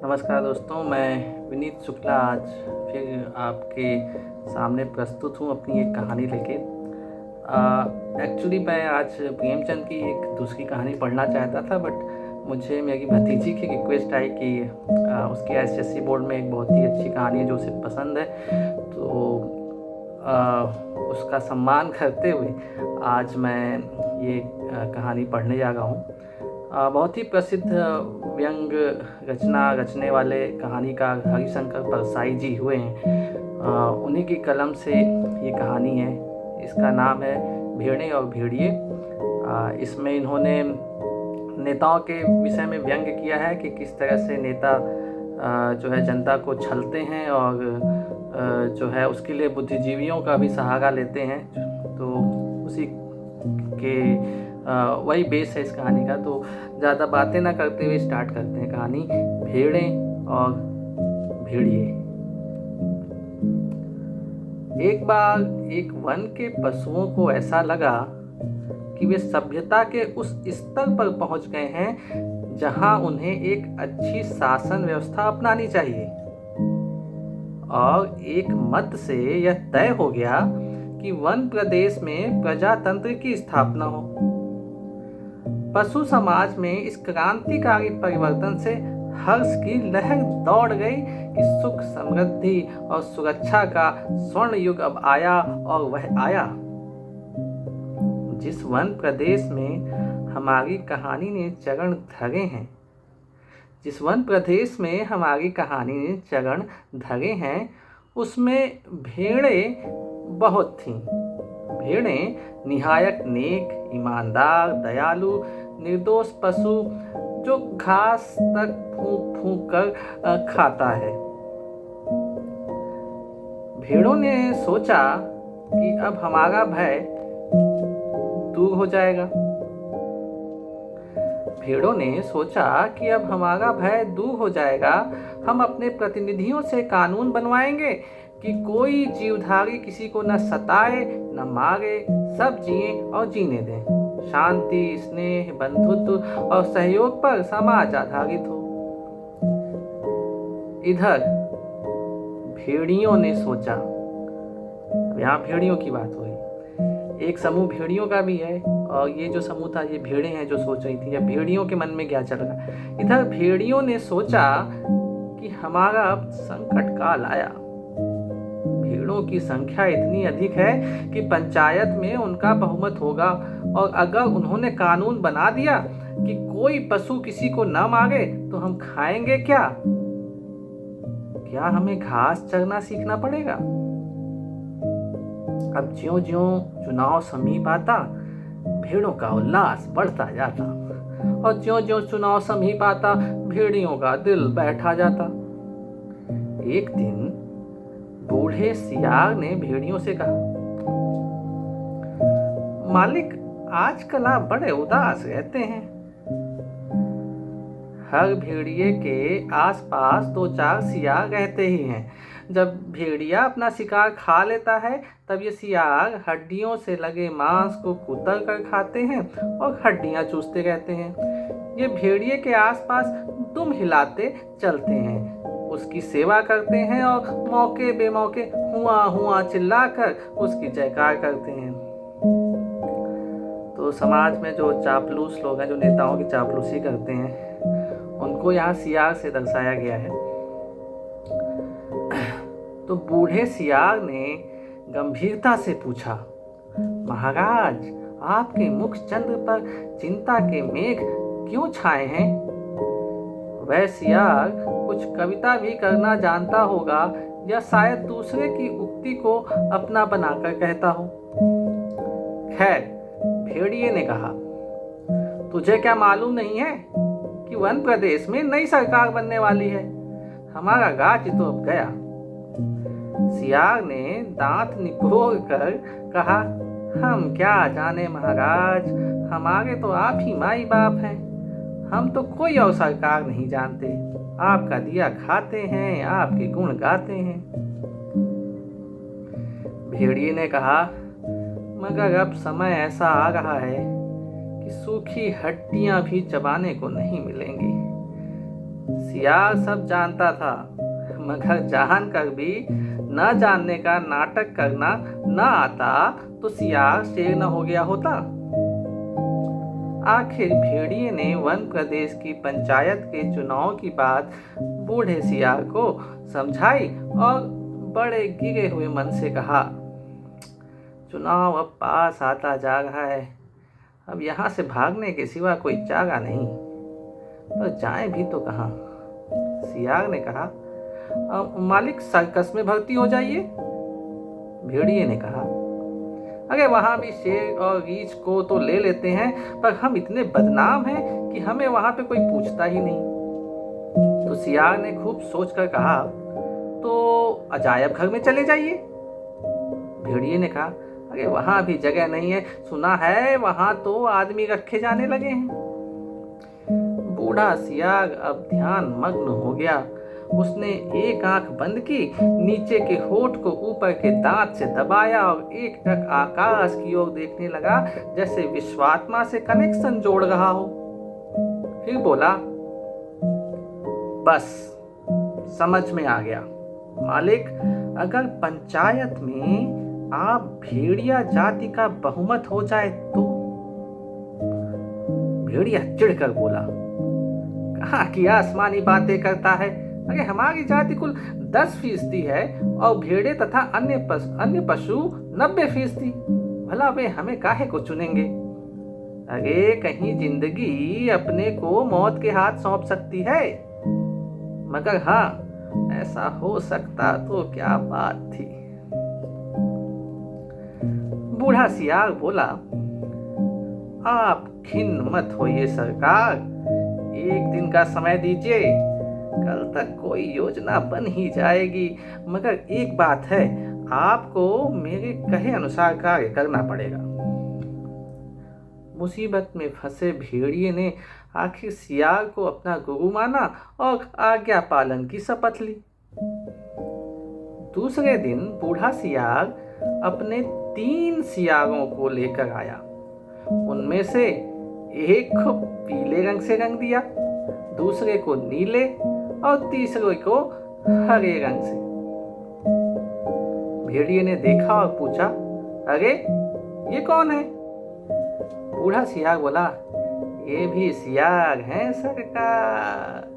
नमस्कार दोस्तों, मैं विनीत शुक्ला आज फिर आपके सामने प्रस्तुत हूँ अपनी एक कहानी लेके। एक्चुअली मैं आज प्रेमचंद की एक दूसरी कहानी पढ़ना चाहता था, बट मुझे मेरी भतीजी की रिक्वेस्ट आई कि उसके एसएससी बोर्ड में एक बहुत ही अच्छी कहानी है जो उसे पसंद है, तो उसका सम्मान करते हुए आज मैं ये कहानी पढ़ने जा रहा हूँ। बहुत ही प्रसिद्ध व्यंग रचना रचने वाले कहानीकार हरिशंकर परसाई जी हुए हैं। उन्हीं की कलम से ये कहानी है। इसका नाम है भेड़ें और भेड़िए। इसमें इन्होंने नेताओं के विषय में व्यंग किया है कि किस तरह से नेता जो है जनता को छलते हैं और जो है उसके लिए बुद्धिजीवियों का भी सहारा लेते हैं। तो उसी के वही बेस है इस कहानी का। तो ज़्यादा बातें ना करते हुए स्टार्ट करते हैं कहानी। भेड़ें और भेड़िए। एक बार एक वन के पशुओं को ऐसा लगा कि वे सभ्यता के उस स्तर पर पहुंच गए हैं जहां उन्हें एक अच्छी शासन व्यवस्था अपनानी चाहिए, और एक मत से यह तय हो गया कि वन प्रदेश में प्रजातंत्र की स्थापना हो। पशु समाज में इस क्रांतिकारी परिवर्तन से हर्ष की लहर दौड़ गई कि सुख, समृद्धि और सुरक्षा का स्वर्ण युग अब आया, और वह आया जिस वन प्रदेश में हमारी कहानी ने चरण धरे हैं। जिस वन प्रदेश में हमारी कहानी ने चरण धरे हैं उसमें भेड़ें बहुत थीं। भेड़ें निहायत नेक, ईमानदार, दयालु, निर्दोष पशु जो घास तक फूंक फूंक कर खाता है। भेड़ों ने सोचा कि अब हमारा भय दूर हो जाएगा। भेड़ों ने सोचा कि अब हमारा भय दूर हो जाएगा। हम अपने प्रतिनिधियों से कानून बनवाएंगे कि कोई जीवधारी किसी को न सताए न मारे, सब जिए और जीने दें। शांति, स्नेह, बंधुत्व और सहयोग पर समाज आधारित हो। इधर भेड़ियों ने सोचा, यहाँ भेड़ियों की बात हो रही, एक समूह भेड़ियों का भी है, और ये जो समूह था ये भेड़ें हैं जो सोच रही थी या भेड़ियों के मन में क्या चल रहा। इधर भेड़ियों ने सोचा कि हमारा अब संकट काल आया। भेड़ों की संख्या इतनी अधिक है कि पंचायत में उनका बहुमत होगा, और अगर उन्होंने कानून बना दिया कि कोई पशु किसी को न मारे तो हम खाएंगे क्या? क्या हमें घास चरना सीखना पड़ेगा? अब ज्यों-ज्यों चुनाव समीप आता, भेड़ों का उल्लास बढ़ता जाता, और ज्यों-ज्यों चुनाव समीप आता, भेड़ियों का दिल बैठा जाता। एक दिन बूढ़े सियार ने भेड़ियों से कहा, मालिक, आजकल आप बड़े उदास रहते हैं। हर भेड़िए के आसपास 2-4 सियार रहते ही हैं। जब भेड़िया अपना शिकार खा लेता है तब ये सियार हड्डियों से लगे मांस को कुतर कर खाते हैं और हड्डियां चूसते रहते हैं। ये भेड़िए के आसपास दुम हिलाते चलते हैं, उसकी सेवा करते हैं और मौके बेमौके हुआ हुआ चिल्लाकर उसकी जयकार करते हैं। तो समाज में जो चापलूस लोग हैं, जो नेताओं की चापलूसी करते हैं, उनको यहाँ सियार से दर्शाया गया है। तो बूढ़े सियार ने गंभीरता से पूछा, महाराज, आपके मुख चंद्र पर चिंता के मेघ क्यों छाए हैं? वह सियार कुछ कविता भी करना जानता होगा, या शायद दूसरे की उक्ति को अपना बनाकर कहता हो। खैर, भेड़िए ने कहा, तुझे क्या मालूम नहीं है कि वन प्रदेश में नई सरकार बनने वाली है? हमारा राज्य तो अब गया। सियार ने दांत निपोर कर कहा, हम क्या जाने महाराज, हमारे तो आप ही माई बाप हैं। हम तो कोई और सरकार नहीं जानते। आपका दिया खाते हैं, आपके गुण गाते हैं। भेड़िए ने कहा, मगर अब समय ऐसा आ रहा है कि सूखी हड्डियां भी चबाने को नहीं मिलेंगी। सियार सब जानता था, मगर जान कर भी न जानने का नाटक करना न आता तो सियार शेर न हो गया होता। आखिर भेड़िए ने वन प्रदेश की पंचायत के चुनाव की बात बूढ़े सियार को समझाई और बड़े गिरे हुए मन से कहा, चुनाव अब पास आता जा रहा है, अब यहाँ से भागने के सिवा कोई चारा नहीं, पर जाएं भी तो कहाँ। सियार ने कहा, मालिक सर्कस में भर्ती हो जाइए। भेड़िए ने कहा, अरे वहां भी शेर और रीछ को तो ले लेते हैं, पर हम इतने बदनाम हैं कि हमें वहां पे कोई पूछता ही नहीं। तो सियार ने खूब सोचकर कहा, तो अजायब घर में चले जाइए। भेड़िए ने कहा, अरे वहां भी जगह नहीं है, सुना है वहां तो आदमी रखे जाने लगे हैं। बूढ़ा सियार अब ध्यान मग्न हो गया। उसने एक आंख बंद की, नीचे के होठ को ऊपर के दांत से दबाया और एक टक आकाश की ओर देखने लगा, जैसे विश्वात्मा से कनेक्शन जोड़ रहा हो। फिर बोला, बस समझ में आ गया मालिक, अगर पंचायत में आप भेड़िया जाति का बहुमत हो जाए तो। भेड़िया चिढ़कर बोला, कहाँ की आसमानी बातें करता है, अरे हमारी जाति कुल 10% है और भेड़े तथा अन्य पशु 90%। भला वे हमें काहे को चुनेंगे। अरे कहीं जिंदगी अपने को मौत के हाथ सौंप सकती है, मगर हाँ ऐसा हो सकता तो क्या बात थी। बूढ़ा सियार बोला, आप खिन्न मत होइए सरकार, एक दिन का समय दीजिए, कल तक कोई योजना बन ही जाएगी। मगर एक बात है, आपको मेरे कहे अनुसार कार्य करना पड़ेगा। मुसीबत में फंसे भेड़िए ने आखिर सियार को अपना गुरु माना और आज्ञा पालन की शपथ ली। दूसरे दिन बूढ़ा सियार अपने 3 सियारों को लेकर आया। उनमें से एक को पीले रंग से रंग दिया, दूसरे को नीले और तीसरे को हरे रंग से। भेड़िए ने देखा और पूछा, अरे ये कौन है? बूढ़ा सियार बोला, ये भी सियार हैं सरकार,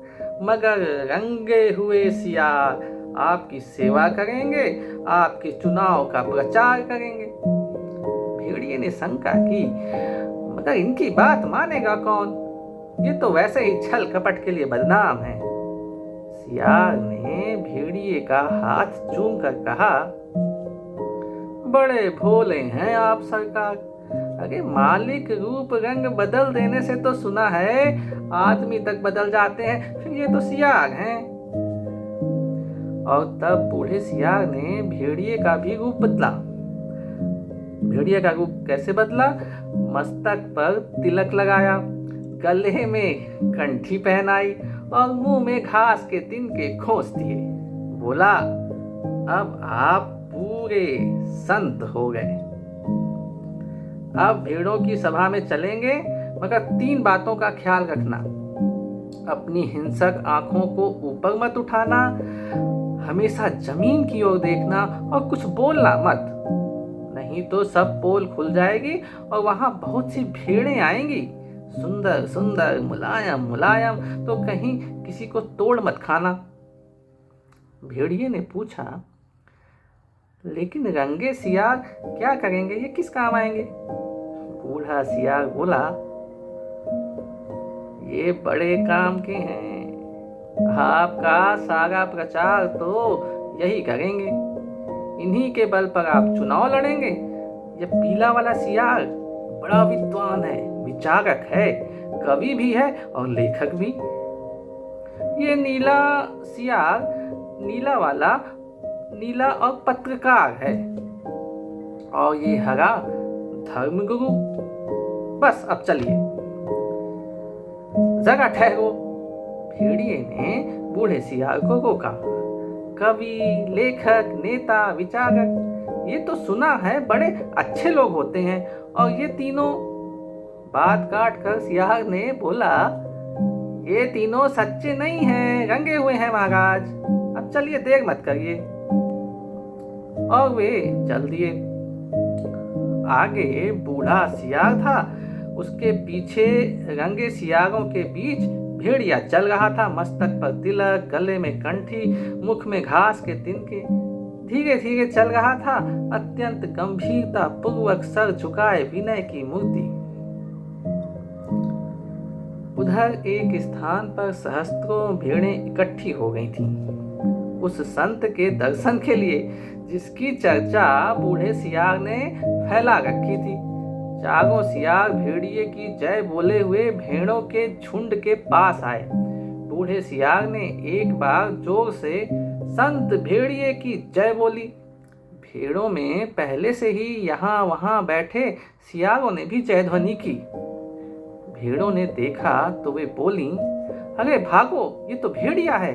मगर रंगे हुए सियार आपकी सेवा करेंगे, आपके चुनाव का प्रचार करेंगे। भेड़िए ने शंका की, मगर इनकी बात मानेगा कौन? ये तो वैसे ही छल कपट के लिए बदनाम है। सियार ने भेड़िए का हाथ चूम कर कहा, बड़े भोले हैं आप सरकार, अरे मालिक रूप रंग बदल देने से तो सुना है आदमी तक बदल जाते हैं, फिर ये तो सियार हैं। और तब बूढ़े सियार ने भेड़िए का भी रूप बदला। भेड़िए का रूप कैसे बदला? मस्तक पर तिलक लगाया, गले में कंठी पहनाई और मुंह में घास के तिनके खोस दिए। बोला, अब आप पूरे संत हो गए। अब भेड़ों की सभा में चलेंगे, मगर 3 बातों का ख्याल रखना। अपनी हिंसक आंखों को ऊपर मत उठाना, हमेशा जमीन की ओर देखना और कुछ बोलना मत, नहीं तो सब पोल खुल जाएगी और वहां बहुत सी भेड़ें आएंगी, सुंदर सुंदर मुलायम मुलायम, तो कहीं किसी को तोड़ मत खाना। भेड़िए ने पूछा, लेकिन रंगे सियार क्या करेंगे, ये किस काम आएंगे? बूढ़ा सियार बोला, ये बड़े काम के हैं, आपका सारा प्रचार तो यही करेंगे, इन्हीं के बल पर आप चुनाव लड़ेंगे। ये पीला वाला सियार बड़ा विद्वान है, विचारक है, कवि भी है और लेखक भी। ये नीला सियार, नीला और पत्रकार है, और ये हरा धर्मगुरु। बस अब चलिए। जरा ठहरो, भेड़िए ने बूढ़े सियार को रोका। कवि, लेखक, नेता, विचारक, ये तो सुना है बड़े अच्छे लोग होते हैं, और ये तीनों। बात काट कर सियार ने बोला, ये तीनों सच्चे नहीं हैं, रंगे हुए हैं महाराज। अब चलिए देर मत करिए। और वे चल दिए। आगे बूढ़ा सियार था, उसके पीछे रंगे सियारों के बीच भेड़िया चल रहा था। मस्तक पर तिलक, गले में कंठी, मुख में घास के तिनके। धीरे धीरे चल रहा था, अत्यंत गंभीरता पूर्वक सर झुकाए विनय की मूर्ति। उधर एक स्थान पर सहस्त्रों भेड़ें इकट्ठी हो गई थीं, उस संत के दर्शन के लिए जिसकी चर्चा बूढ़े सियार ने फैला रखी थी। चारों सियार भेड़िए की जय बोले हुए भेड़ों के झुंड के पास आए। बूढ़े सियार ने एक बार जोर से संत भेड़िए की जय बोली। भेड़ों में पहले से ही यहाँ वहाँ बैठे सियारों ने भी जय ध्वनि की। भेड़ों ने देखा तो वे बोली, अरे भागो, ये तो भेड़िया है।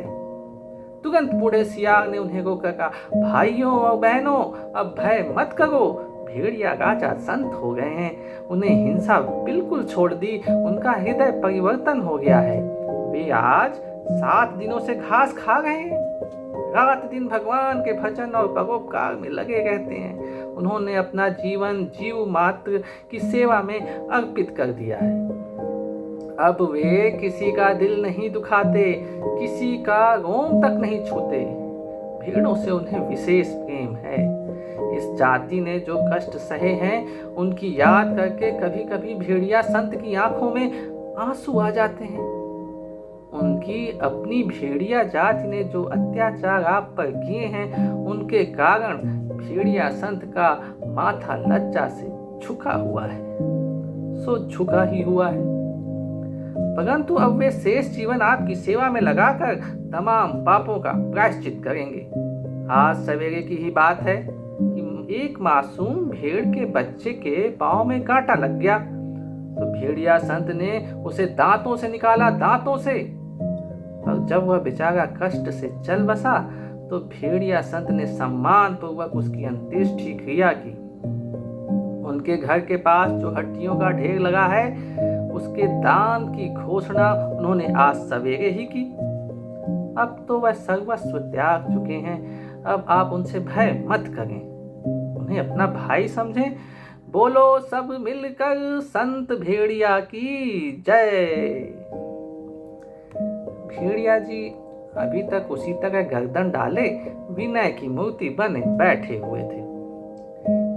तुरंत बूढ़े सियार ने उन्हें रोक कर कहा, भाइयों और बहनों, अब भय मत करो, भेड़िया राजा संत हो गए हैं। उन्हें हिंसा बिल्कुल छोड़ दी, उनका हृदय परिवर्तन हो गया है। वे आज 7 दिनों से घास खा रहे हैं, रात दिन भगवान के भजन और परोपकार में लगे रहते हैं। उन्होंने अपना जीवन जीव मात्र की सेवा में अर्पित कर दिया है। अब वे किसी का दिल नहीं दुखाते, किसी का रोम तक नहीं छूते। भेड़ों से उन्हें विशेष प्रेम है। इस जाति ने जो कष्ट सहे हैं, उनकी याद करके कभी कभी भेड़िया संत की आंखों में आंसू आ जाते हैं। उनकी अपनी भेड़िया जाति ने जो अत्याचार आप पर किए हैं, उनके कारण भेड़िया संत का माथा लज्जा से झुका हुआ है। सो झुका ही हुआ है, परंतु अब वे शेष जीवन आपकी सेवा में लगाकर तमाम पापों का प्रायश्चित करेंगे। आज सवेरे की ही बात है कि एक मासूम भेड़ के बच्चे के पांव में कांटा लग गया, तो भेड़िया संत ने उसे दांतों से निकाला, दांतों से। और जब वह बेचारा कष्ट से चल बसा, तो भेड़िया संत ने सम्मान पूर्वक उसकी अंत्येष्टि क्रिया की। उनके घर के पास जो हड्डियों का ढेर लगा है, उसके दान की घोषणा उन्होंने आज सवेरे ही की। अब तो वह सर्वस्व त्याग चुके हैं। अब आप उनसे भय मत करें, उन्हें अपना भाई समझें। बोलो सब मिलकर संत भेड़िया की जय। भेड़िया जी अभी तक उसी तरह गर्दन डाले विनय की मूर्ति बने बैठे हुए थे।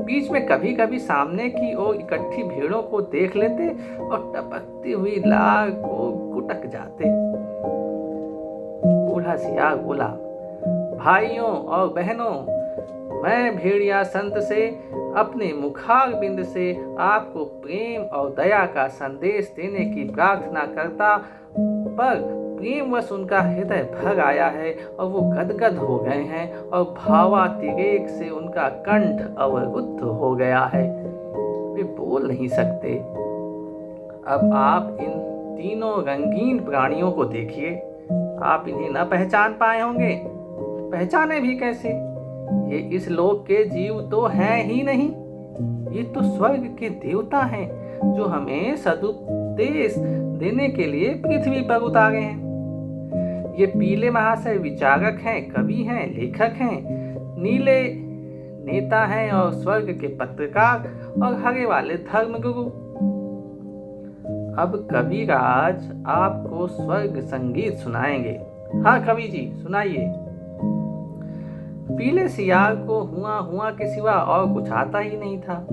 बीच में कभी कभी सामने की ओर इकट्ठी भेड़ों को देख लेते और टपकती हुई लार को गुटक जाते। बूढ़ा सियार बोला, भाइयों और बहनों, मैं भेड़िया संत से अपने मुखार बिंद से आपको प्रेम और दया का संदेश देने की प्रार्थना करता, पर प्रेमवश उनका हृदय भर आया है और वो गदगद हो गए हैं और भावातिरेक से उनका कंठ अवरुद्ध हो गया है। वे बोल नहीं सकते। अब आप इन तीनों रंगीन प्राणियों को देखिए। आप इन्हें न पहचान पाए होंगे, पहचाने भी कैसे? ये इस लोक के जीव तो हैं ही नहीं, ये तो स्वर्ग के देवता हैं जो हमें सदुपदेश देने के लिए पृथ्वी पर उतारे हैं। ये पीले महाशय विचारक हैं, कवि हैं, लेखक हैं, नीले नेता हैं और स्वर्ग के पत्रकार और हरे वाले धर्मगुरु। अब कविराज आपको स्वर्ग संगीत सुनाएंगे। हाँ कवि जी, सुनाइए। पीले सियार को हुआ हुआ के सिवा और कुछ आता ही नहीं था।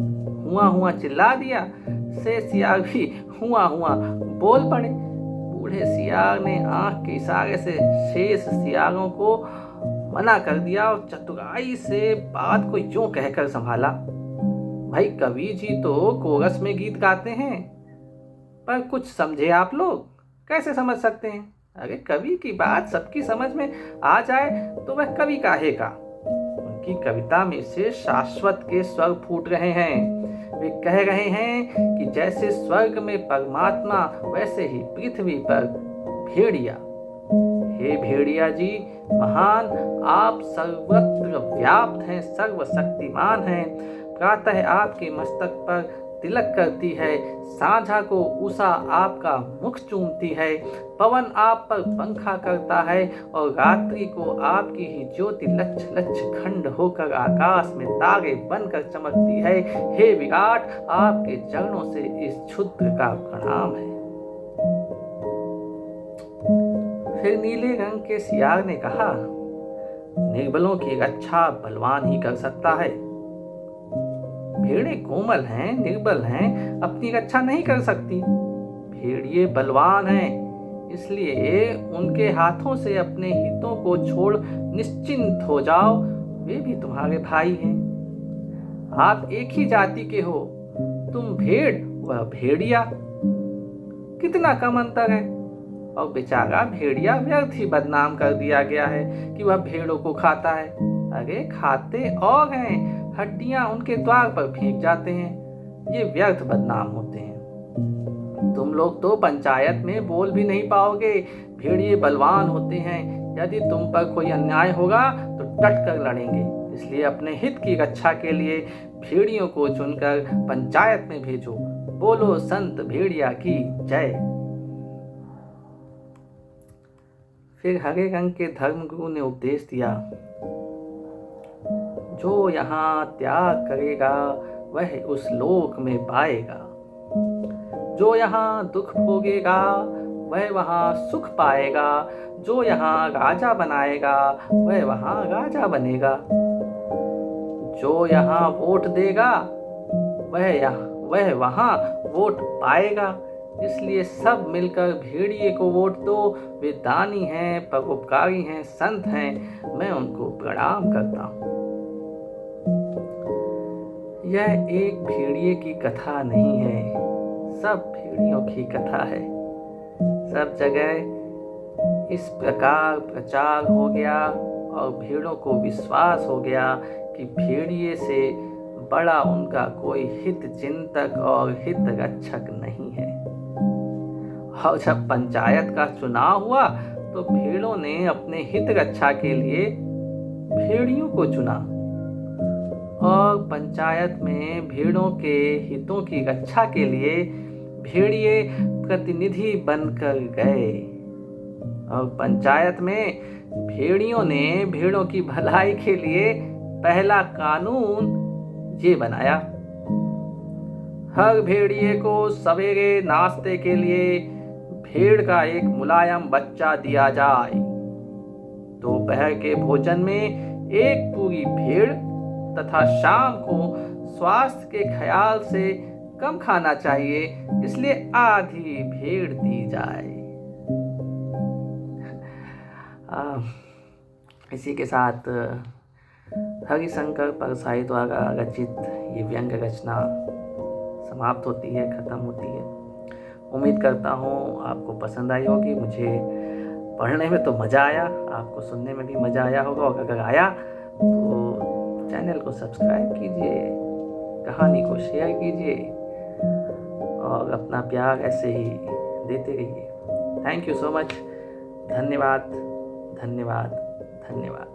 हुआ हुआ चिल्ला दिया, से सियार भी हुआ हुआ बोल पड़े। बूढ़े सियार ने आंख के इशारे से शेष सियारों को मना कर दिया और चतुराई से बात को यूं कहकर संभाला, भाई कवि जी तो कोरस में गीत गाते हैं, पर कुछ समझे आप लोग कैसे समझ सकते हैं? अरे कवि की बात सबकी समझ में आ जाए तो वह कवि काहे का? उनकी कविता में से शाश्वत के स्वर फूट रहे हैं। वे कह रहे हैं कि जैसे स्वर्ग में परमात्मा, वैसे ही पृथ्वी पर भेड़िया। हे भेड़िया जी महान, आप सर्वत्र व्याप्त हैं, सर्वशक्तिमान हैं। प्रातः आपके मस्तक पर तिलक करती है, साझा को उषा आपका मुख चूमती है, पवन आप पर पंखा करता है और रात्रि को आपकी ही ज्योति लच्छ लच्छ खंड होकर आकाश में तारे बनकर चमकती है। हे विराट, आपके चरणों से इस क्षुद्र का प्रणाम है। फिर नीले रंग के सियार ने कहा, निर्बलों की रक्षा बलवान ही कर सकता है। भेड़ें कोमल हैं, निर्बल हैं, अपनी रक्षा नहीं कर सकती। भेड़िए बलवान हैं, इसलिए उनके हाथों से अपने हितों को छोड़ निश्चिंत हो जाओ, वे भी तुम्हारे भाई हैं। आप एक ही जाति के हो, तुम भेड़ वह भेड़िया, कितना कम अंतर है। और बेचारा भेड़िया व्यर्थ ही बदनाम कर दिया गया है कि वह भेड़ों को खाता है। अरे खाते और हैं, हड्डियां उनके द्वार पर फेंक जाते हैं, ये व्यर्थ बदनाम होते हैं। तुम लोग तो पंचायत में बोल भी नहीं पाओगे, भेड़िए बलवान होते हैं, यदि तुम पर कोई अन्याय होगा तो डट कर लड़ेंगे। इसलिए अपने हित की रक्षा के लिए भेड़ियों को चुनकर पंचायत में भेजो। बोलो संत भेड़िया की जय। फिर हरे रंग के धर्मगुरु ने उपदेश दिया, जो यहाँ त्याग करेगा वह उस लोक में पाएगा, जो यहाँ दुख भोगेगा वह वहाँ सुख पाएगा, जो यहाँ राजा बनाएगा वह वहाँ राजा बनेगा, जो यहाँ वोट देगा वह वहाँ वोट पाएगा। इसलिए सब मिलकर भेड़िए को वोट दो। वे दानी हैं, परोपकारी हैं, संत हैं, मैं उनको प्रणाम करता हूँ। यह एक भेड़िए की कथा नहीं है, सब भेड़ियों की कथा है। सब जगह इस प्रकार प्रचार हो गया और भेड़ों को विश्वास हो गया कि भेड़िए से बड़ा उनका कोई हित चिंतक और हित रक्षक नहीं है। और जब पंचायत का चुनाव हुआ तो भेड़ों ने अपने हित रक्षा के लिए भेड़ियों को चुना और पंचायत में भेड़ों के हितों की रक्षा के लिए भेड़िए प्रतिनिधि बनकर गए। और पंचायत में भेड़ियों ने भेड़ों की भलाई के लिए पहला कानून ये बनाया, हर भेड़िए को सवेरे नाश्ते के लिए भेड़ का एक मुलायम बच्चा दिया जाए। दोपहर के भोजन में एक पूरी भेड़ तथा शाम को स्वास्थ्य के ख्याल से कम खाना चाहिए, इसलिए आधी भेड़ दी जाए। इसी के साथ हरिशंकर परसाई द्वारा रचित ये व्यंग रचना समाप्त होती है, ख़त्म होती है। उम्मीद करता हूँ आपको पसंद आई होगी। मुझे पढ़ने में तो मज़ा आया, आपको सुनने में भी मज़ा आया होगा। और अगर आया तो चैनल को सब्सक्राइब कीजिए, कहानी को शेयर कीजिए और अपना प्यार ऐसे ही देते रहिए। Thank you so much. धन्यवाद, धन्यवाद, धन्यवाद।